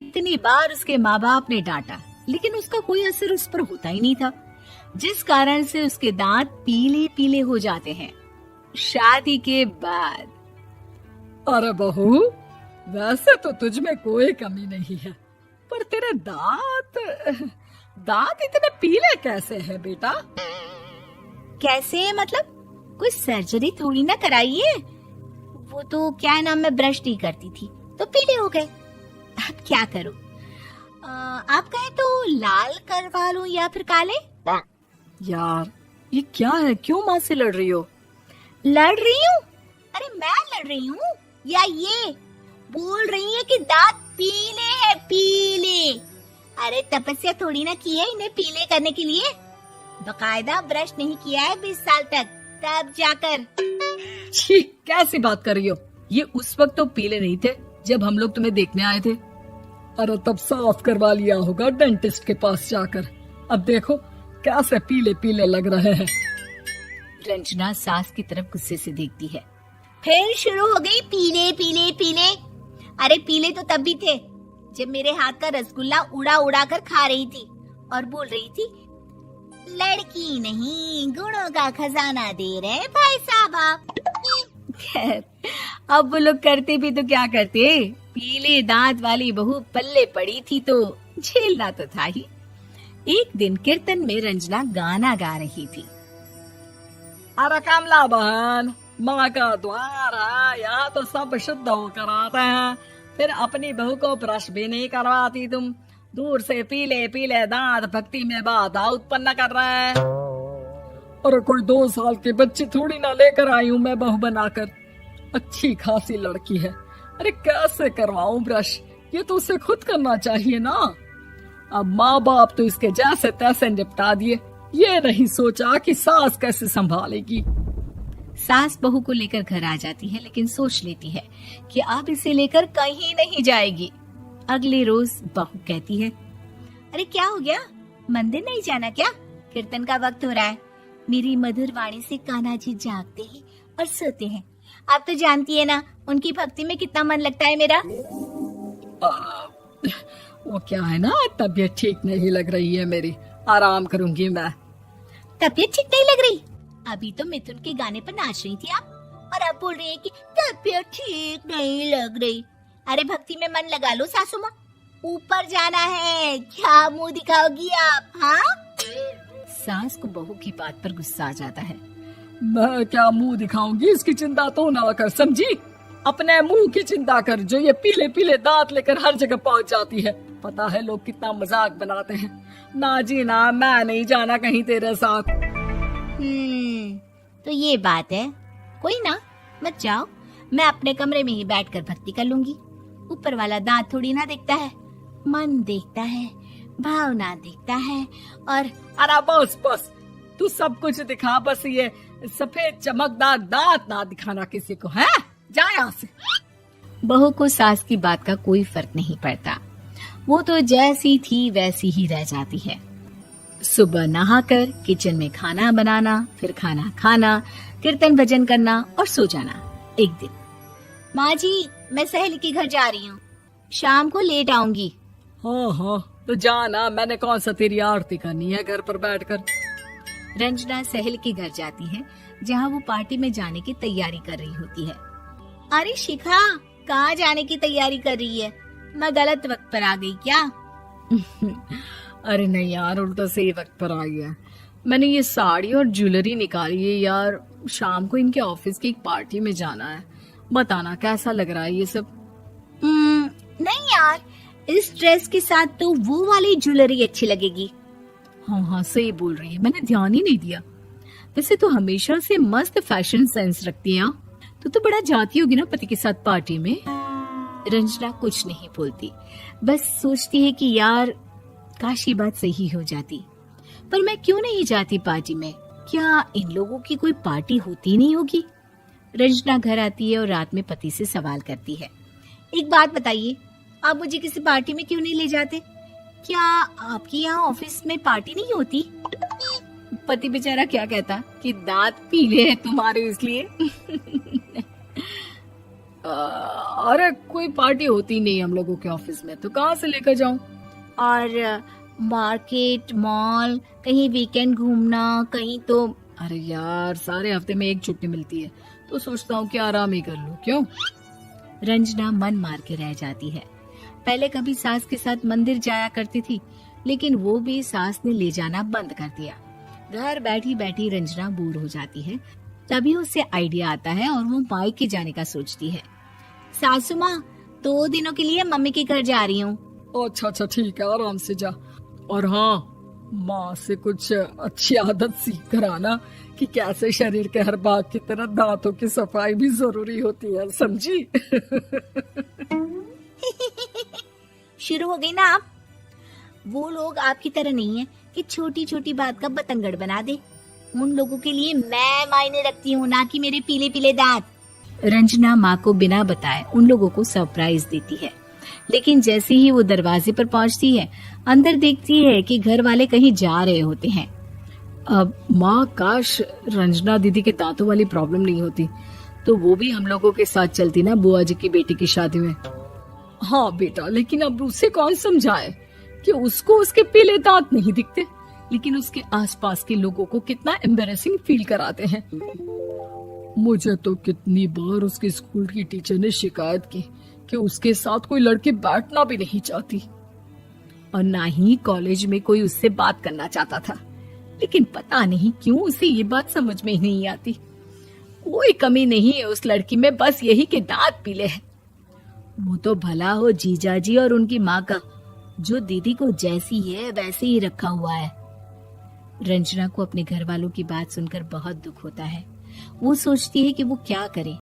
कितनी बार उसके माँ बाप ने डांटा, लेकिन उसका कोई असर उस पर होता ही नहीं था, जिस कारण से उसके दांत पीले पीले हो जाते हैं। शादी के बाद अरे बहू, वैसे तो तुझ में कोई कमी नहीं है, पर तेरे दांत दांत इतने पीले कैसे हैं बेटा? कैसे मतलब? कोई सर्जरी थोड़ी ना कराई है। वो तो क्या नाम, मैं ब्रश नहीं करती थी तो पीले हो गए। अब क्या करूं? आप कहें तो लाल करवा लूं या फिर काले? यार ये क्या है, क्यों माँ से लड़ रही हो? लड़ रही हूँ? अरे मैं लड़ रही हूँ या ये बोल रही है कि दांत पीले हैं, पीले। अरे तपस्या थोड़ी ना की है इन्हें पीले करने के लिए, बकायदा ब्रश नहीं किया है 20 साल तक, तब जाकर। छी, कैसी बात कर रही हो? ये उस वक्त तो पीले नहीं थे जब हम लोग तुम्हें देखने आए थे। अरे तब साफ करवा लिया होगा डेंटिस्ट के पास जाकर। अब देखो कैसे पीले पीले लग रहे हैं। रंजना सास की तरफ गुस्से से देखती है। फिर शुरू हो गई पीले पीले पीले। अरे पीले तो तब भी थे जब मेरे हाथ का रसगुल्ला उड़ा उड़ा कर खा रही थी और बोल रही थी, लड़की नहीं गुणों का खजाना दे रहे भाई साहब आप। खैर अब वो लोग करते भी तो क्या करते, पीले दांत वाली बहू पल्ले पड़ी थी तो झेलना तो था ही। एक दिन कीर्तन में रंजना गाना गा रही थी। अरे कमला बहन, माँ का द्वार है, यहाँ तो सब शुद्ध होकर आते हैं, फिर अपनी बहू को ब्रश भी नहीं करवाती तुम। दूर से पीले पीले दांत भक्ति में बाधा उत्पन्न कर रहे हैं। अरे कोई 2 साल के बच्चे थोड़ी ना लेकर आई हूँ मैं बहू बनाकर। अच्छी खासी लड़की है, अरे कैसे करवाऊं ब्रश? ये तो उसे खुद करना चाहिए ना। अब माँ बाप तो इसके जैसे तैसे निपटा दिए, ये नहीं सोचा कि सास कैसे संभालेगी। सास बहू को लेकर घर आ जाती है, लेकिन सोच लेती है कि अब इसे लेकर कहीं नहीं जाएगी। अगले रोज बहू कहती है, अरे क्या हो गया, मंदिर नहीं जाना क्या? कीर्तन का वक्त हो रहा है। मेरी मधुर वाणी से कान्हा जी जागते हैं और सोते हैं। आप तो जानती है ना उनकी भक्ति में कितना मन लगता है मेरा। वो क्या है ना, तबीयत ठीक नहीं लग रही है मेरी, आराम करूंगी मैं। तबीयत ठीक नहीं लग रही? अभी तो मिथुन के गाने पर नाच रही थी आप, और अब बोल रही है कि तबीयत ठीक नहीं लग रही। अरे भक्ति में मन लगा लो सासू माँ, ऊपर जाना है, क्या मुंह दिखाओगी आप? हाँ? सास को बहू की बात पर गुस्सा आ जाता है। मैं क्या मुंह दिखाऊंगी, इसकी चिंता तो ना कर, समझी? अपने मुंह की चिंता कर, जो ये पीले पीले दांत लेकर हर जगह पहुंच जाती है। पता है लोग कितना मजाक बनाते हैं। ना जी ना, मैं नहीं जाना कहीं तेरे साथ। तो ये बात है। कोई ना, मत जाओ, मैं अपने कमरे में ही बैठकर भक्ति कर लूंगी। ऊपर वाला दांत थोड़ी ना देखता है, मन देखता है, भावना देखता है। और अरे बस बस, तू सब कुछ दिखा, बस ये सफेद चमकदार दांत ना दिखाना किसी को, है? जा यहाँ से। बहू को सास की बात का कोई फर्क नहीं पड़ता, वो तो जैसी थी वैसी ही रह जाती है। सुबह नहाकर किचन में खाना बनाना, फिर खाना खाना, कीर्तन भजन करना और सो जाना। एक दिन, माँ जी मैं सहेली के घर जा रही हूँ, शाम को लेट आऊंगी। हाँ हाँ तो जाना, मैंने कौन सा तेरी आरती करनी है घर पर बैठकर। रंजना सहेली के घर जाती है, जहाँ वो पार्टी में जाने की तैयारी कर रही होती है। अरे शिखा, कहाँ जाने की तैयारी कर रही है? मैं गलत वक्त पर आ गई क्या? अरे नहीं यार, उल्टा सही वक्त पर आ गया। मैंने ये साड़ी और ज्वेलरी निकाली है यार, शाम को इनके ऑफिस की एक पार्टी में जाना है। बताना कैसा लग रहा है ये सब? नहीं यार, इस ड्रेस के साथ तो वो वाली ज्वेलरी अच्छी लगेगी। हाँ हाँ सही बोल रही है, मैंने ध्यान ही नहीं दिया। वैसे तो हमेशा से मस्त फैशन सेंस रखती है। तो बड़ा जाती होगी ना पति के साथ पार्टी में। रंजना कुछ नहीं बोलती, बस सोचती है कि यार काश ये बात सही हो जाती, पर मैं क्यों नहीं जाती पार्टी में? क्या इन लोगों की कोई पार्टी होती नहीं होगी? रंजना घर आती है और रात में पति से सवाल करती है, एक बात बताइए, आप मुझे किसी पार्टी में क्यों नहीं ले जाते? क्या आपके यहाँ ऑफिस में पार्टी नहीं होती? पति बेचारा क्या कहता कि दांत पीले हैं तुम्हारे इसलिए। अरे कोई पार्टी होती नहीं हम लोगों के ऑफिस में, तो कहाँ से लेकर जाऊं? और मार्केट, मॉल, कहीं वीकेंड घूमना, कहीं तो। अरे यार, सारे हफ्ते में एक छुट्टी मिलती है, तो सोचता हूँ कि आराम ही कर लूं। क्यों? रंजना मन मार के रह जाती है। पहले कभी सास के साथ मंदिर जाया करती थी, लेकिन वो भी सास ने ले जाना बंद कर दिया। घर बैठी बैठी रंजना बोर हो जाती है। तभी उसे आइडिया आता है और वो मायके जाने का सोचती है। सासू माँ, 2 दिनों के लिए मम्मी के घर जा रही हूँ। अच्छा अच्छा, ठीक है, आराम से जा। और हाँ, माँ से कुछ अच्छी आदत सीख कर आना कि कैसे शरीर के हर भाग की तरह दांतों की सफाई भी जरूरी होती है, समझी? शुरू हो गई ना आप। वो लोग आपकी तरह नहीं है कि छोटी छोटी बात का बतंगड़ बना दे। उन लोगों के लिए मैं मायने रखती हूँ, ना कि मेरे पीले पीले दांत। रंजना माँ को बिना बताए उन लोगों को सरप्राइज देती है, लेकिन जैसे ही वो दरवाजे पर पहुंचती है, अंदर देखती है कि घर वाले कहीं जा रहे होते हैं। अब माँ, काश रंजना दीदी के दांतों वाली प्रॉब्लम नहीं होती, तो वो भी हम लोगों के साथ चलती ना बुआ जी की बेटी की शादी में। हाँ बेटा, लेकिन अब उसे कौन समझाए कि उसको उसके पीले दांत नहीं दिखते, लेकिन उसके आसपास के लोगों को कितना एम्बैरेसिंग फील कराते हैं। मुझे तो कितनी बार उसके स्कूल की टीचर ने शिकायत की कि उसके साथ कोई लड़की बैठना भी नहीं चाहती, और ना ही कॉलेज में कोई उससे बात करना चाहता था। लेकिन पता नहीं क्यों उसे ये बात समझ में ही नहीं आती। कोई कमी नहीं है उस लड़की में, बस यही कि दांत पीले हैं। वो तो भला हो जीजा जी और उनकी माँ का, जो दीदी को जैसी है वैसे ही रखा हुआ है। रंजना को अपने घर वालों की बात सुनकर बहुत दुख होता है। वो सोचती है कि वो क्या करे।